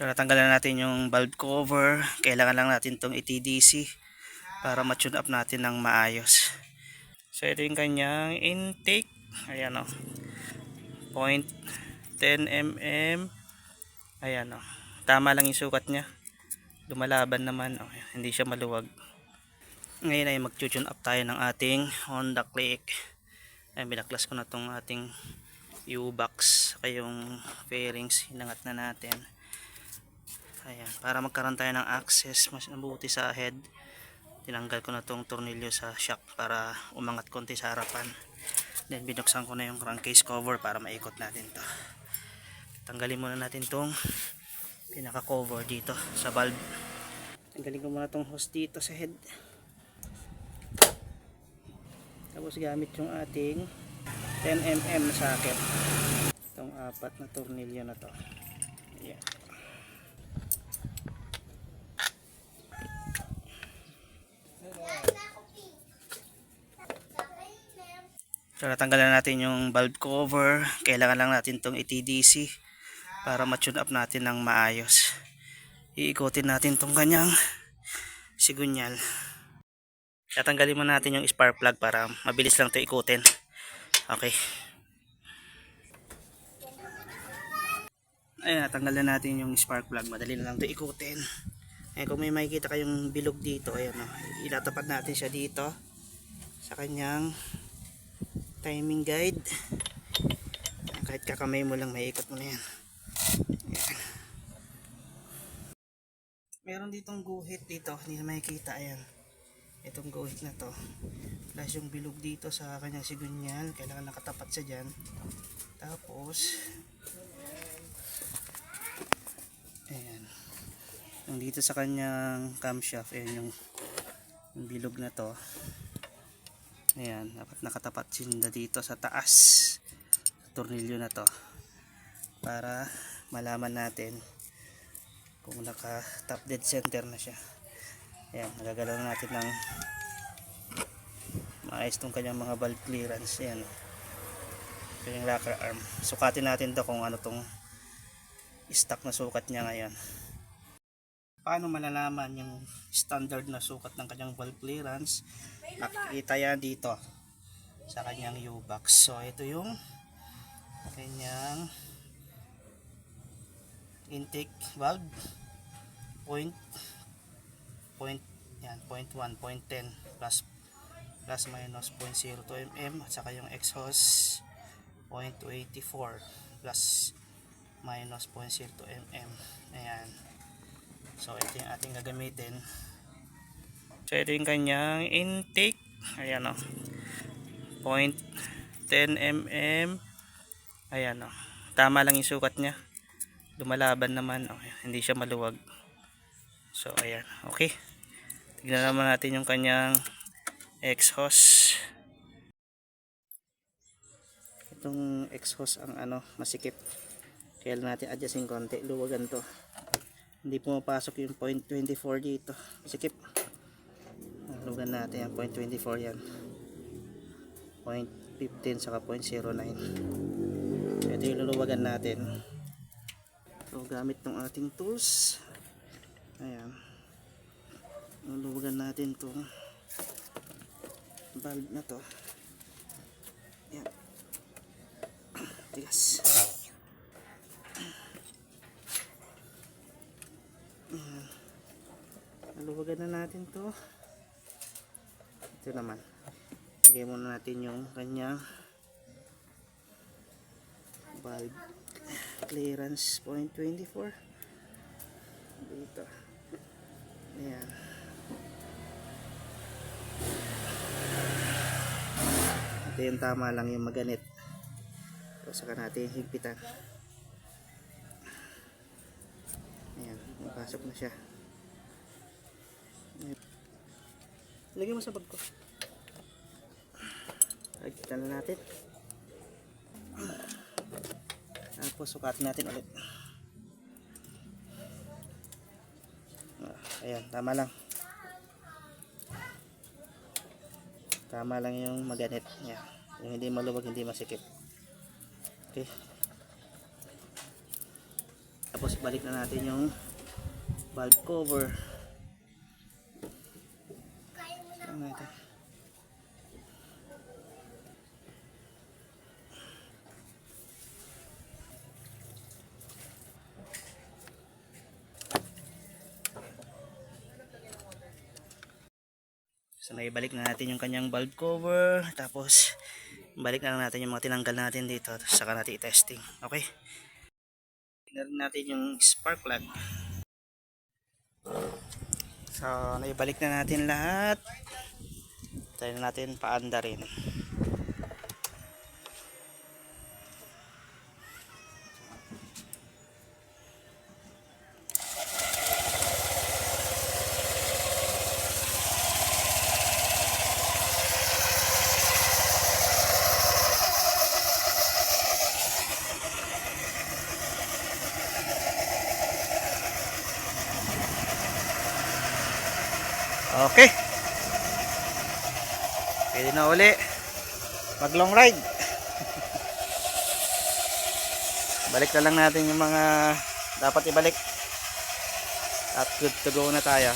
Tatanggalan natin yung valve cover. Kailangan lang natin itong i-TDC para ma-tune up natin ng maayos. So ito yung kanyang intake. Ayan o. 0.10 mm. Ayan o. Tama lang yung sukat niya. Lumalaban naman. Okay. Hindi siya maluwag. Ngayon ay mag-tune up tayo ng ating Honda Click. Ayan, binaklas ko na itong ating U-box. Saka yung fairings. Hinangat na natin. Ayan, para magkaroon tayo ng access mas mabuti sa head, tinanggal ko na tong tornilyo sa shock para umangat konti sa harapan. Then binuksan ko na yung crankcase cover para maikot natin to. Tanggalin muna natin tong pinaka cover dito sa valve. Tanggalin ko muna tong hose dito sa head, tapos gamit yung ating 10 mm na socket, itong apat na tornilyo na to. Ayan. So natanggalan natin yung valve cover. Kailangan lang natin itong i-TDC para ma-tune up natin ng maayos. Iikotin natin itong kanyang sigunyal. Tatanggalin mo natin yung spark plug para mabilis lang ito ikutin. Okay. Ayan, natanggalan natin yung spark plug. Madali lang ito ikutin. Ayan, kung may makikita kayong bilog dito, ayan o, ilatapat natin siya dito sa kanyang timing guide. Kahit kakamay mo lang, maiikot mo na yan. Ayan. Meron ditong guhit dito, hindi na makikita. Ayan, itong guhit na to, plus yung bilog dito sa kanyang sigunyal, kailangan nakatapat siya dyan. Tapos ayan, yung dito sa kanyang camshaft, ayan yung bilog na to. Ayan, dapat nakatapat sinda dito sa taas tornilyo na to para malaman natin kung naka top dead center na siya. Ayan, nagagalaw na natin ng maayos tong kanyang mga valve clearance. Ayan, ito yung rocker arm. Sukatin natin to kung ano tong stock na sukat niya ngayon. Paano malalaman yung standard na sukat ng kanyang valve clearance? Nakikita yan dito sa kanyang U-box. So ito yung kanyang intake valve, point yan, 0.1, 0.10 plus minus 0.02 mm, at saka yung exhaust 0.284 plus minus 0.02 mm. Ayan, so ito yung ating gagamitin. So ito yung kanyang intake. Ayan o, 0.10 mm. Ayan o, tama lang yung sukat niya. Lumalaban naman. Okay, hindi siya maluwag. So ayan, okay. Tignan naman natin yung kanyang exhaust. Itong exhaust ang masikip. Kaya natin adjustin konti, luwagan to. Hindi pumapasok yung 0.24 dito. Masikip. Luwagan natin yung 0.24 yan. 0.15 saka 0.09. Ito yung luluwagan natin. So gamit ng ating tools, ayan, luluwagan natin itong valve na to. Ayan, tigas. Ayan, luluwagan na natin to. Ito naman, lagay muna natin yung kanyang valve clearance 0.24 dito. Ayan, ito yung tama lang yung maganit. So saka natin higpitan. Ayan, napasok na siya. Lagay mo sa bag ko. Higpitan na natin. Tapos sukatin natin ulit. Ayan, tama lang. Tama lang yung maganit. Ayan, yung hindi maluwag, hindi masikip. Okay. Tapos balik na natin yung valve cover. Saan na ito? So naibalik na natin yung kanyang valve cover, tapos balik na lang natin yung mga tinanggal natin dito, saka natin i-testing. Okay, tingnan natin yung spark plug. So naibalik na natin lahat, try na natin paanda rin. Okay, pwede na uli mag long ride. Balik na lang natin yung mga dapat ibalik at good to go na tayo.